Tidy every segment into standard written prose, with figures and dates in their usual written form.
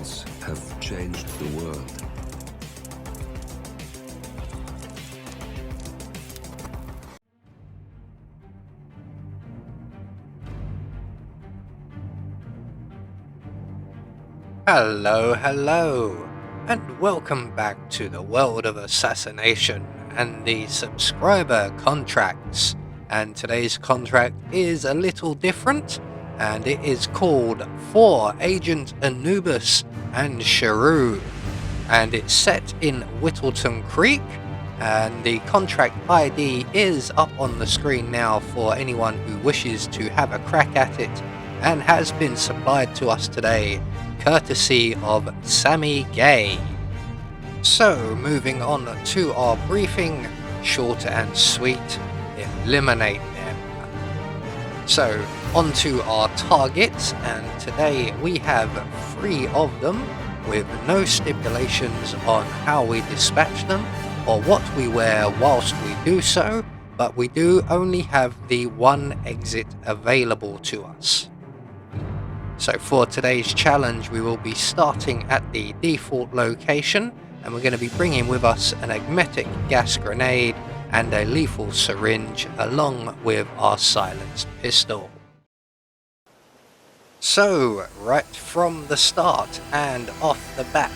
humans have changed the world. Hello, and welcome back to the world of assassination and the subscriber contracts. And today's contract is a little different, and it is called For Agent Anubis and Cheru, and it's set in Whittleton Creek, and the contract ID is up on the screen now for anyone who wishes to have a crack at it, and has been supplied to us today courtesy of Sammy Gay. So moving on to our briefing, short and sweet, eliminate them. So onto our targets, and today we have 3 of them with no stipulations on how we dispatch them or what we wear whilst we do so, but we do only have the one exit available to us. So for today's challenge, we will be starting at the default location, and we're going to be bringing with us an agmetic gas grenade and a lethal syringe along with our silenced pistol. So right from the start and off the bat,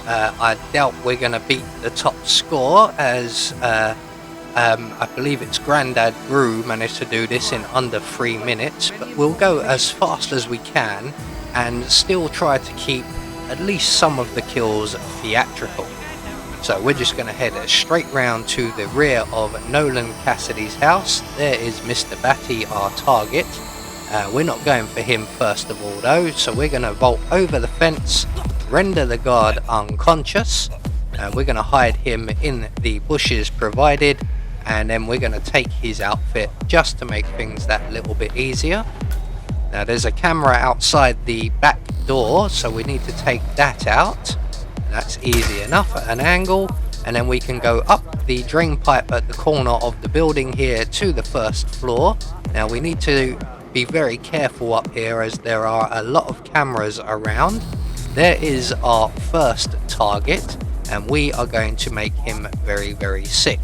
I doubt we're going to beat the top score, as I believe it's Grandad Brew managed to do this in under 3 minutes, but we'll go as fast as we can and still try to keep at least some of the kills theatrical. So we're just going to head straight round to the rear of Nolan Cassidy's house. There is Mr. Batty, our target. We're not going for him first of all though, so we're going to vault over the fence, render the guard unconscious, and we're going to hide him in the bushes provided, and then we're going to take his outfit just to make things that little bit easier. Now there's a camera outside the back door, so we need to take that out. That's easy enough at an angle, and then we can go up the drain pipe at the corner of the building here to the first floor. Now we need to be very careful up here as there are a lot of cameras around. There is our first target, and we are going to make him very sick.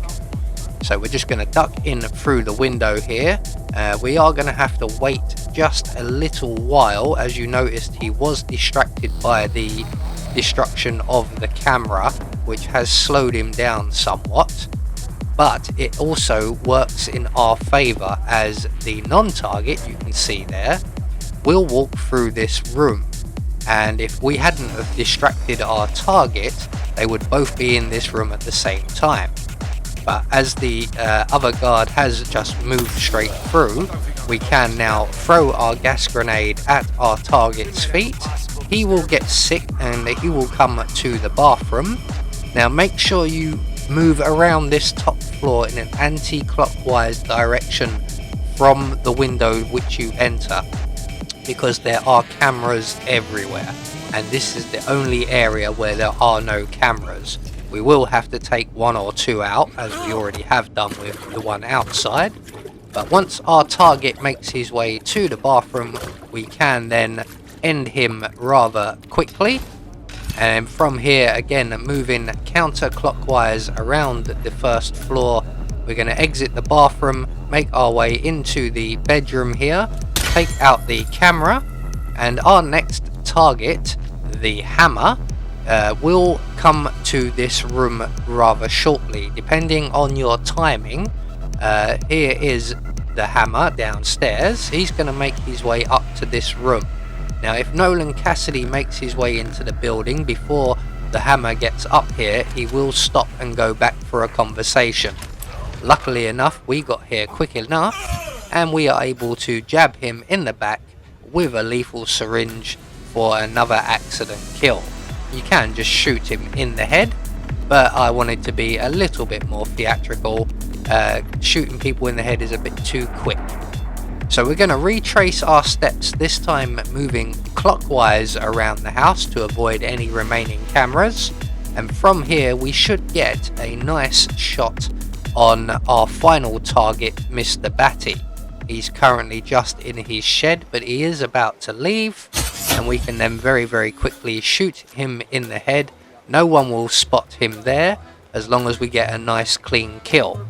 So we're just going to duck in through the window here. We are going to have to wait just a little while. As you noticed, he was distracted by the destruction of the camera, which has slowed him down somewhat. But it also works in our favour, as the non-target, you can see there, will walk through this room. And if we hadn't have distracted our target, they would both be in this room at the same time. But as the other guard has just moved straight through, we can now throw our gas grenade at our target's feet. He will get sick and he will come to the bathroom. Now make sure you move around this top floor in an anti-clockwise direction from the window which you enter, because there are cameras everywhere, and this is the only area where there are no cameras. We will have to take 1 or 2 out, as we already have done with the one outside, but once our target makes his way to the bathroom, we can then end him rather quickly. And from here, again, moving counterclockwise around the first floor, we're going to exit the bathroom, make our way into the bedroom here, take out the camera, and our next target, the hammer, will come to this room rather shortly, depending on your timing. Here is the hammer downstairs. He's going to make his way up to this room. Now if Nolan Cassidy makes his way into the building before the hammer gets up here, he will stop and go back for a conversation. Luckily enough, we got here quick enough, and we are able to jab him in the back with a lethal syringe for another accident kill. You can just shoot him in the head, but I wanted to be a little bit more theatrical. Shooting people in the head is a bit too quick. So we're going to retrace our steps, this time moving clockwise around the house to avoid any remaining cameras. And from here we should get a nice shot on our final target, Mr. Batty. He's currently just in his shed, but he is about to leave. and we can then very quickly shoot him in the head. No one will spot him there as long as we get a nice clean kill.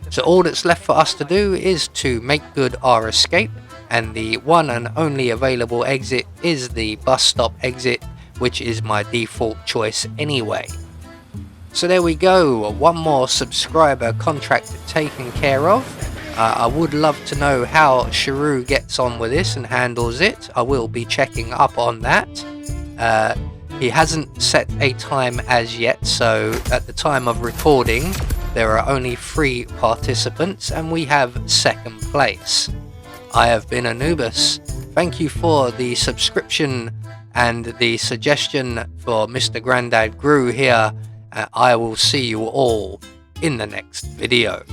So all that's left for us to do is to make good our escape, and the one and only available exit is the bus stop exit, which is my default choice anyway. So there we go, one more subscriber contract taken care of. I would love to know how Cheru gets on with this and handles it. I will be checking up on that. He hasn't set a time as yet, so at the time of recording there are only 3 participants and we have 2nd place. I have been Anubis. Thank you for the subscription and the suggestion for Mr. Grandad Gru here. I will see you all in the next video.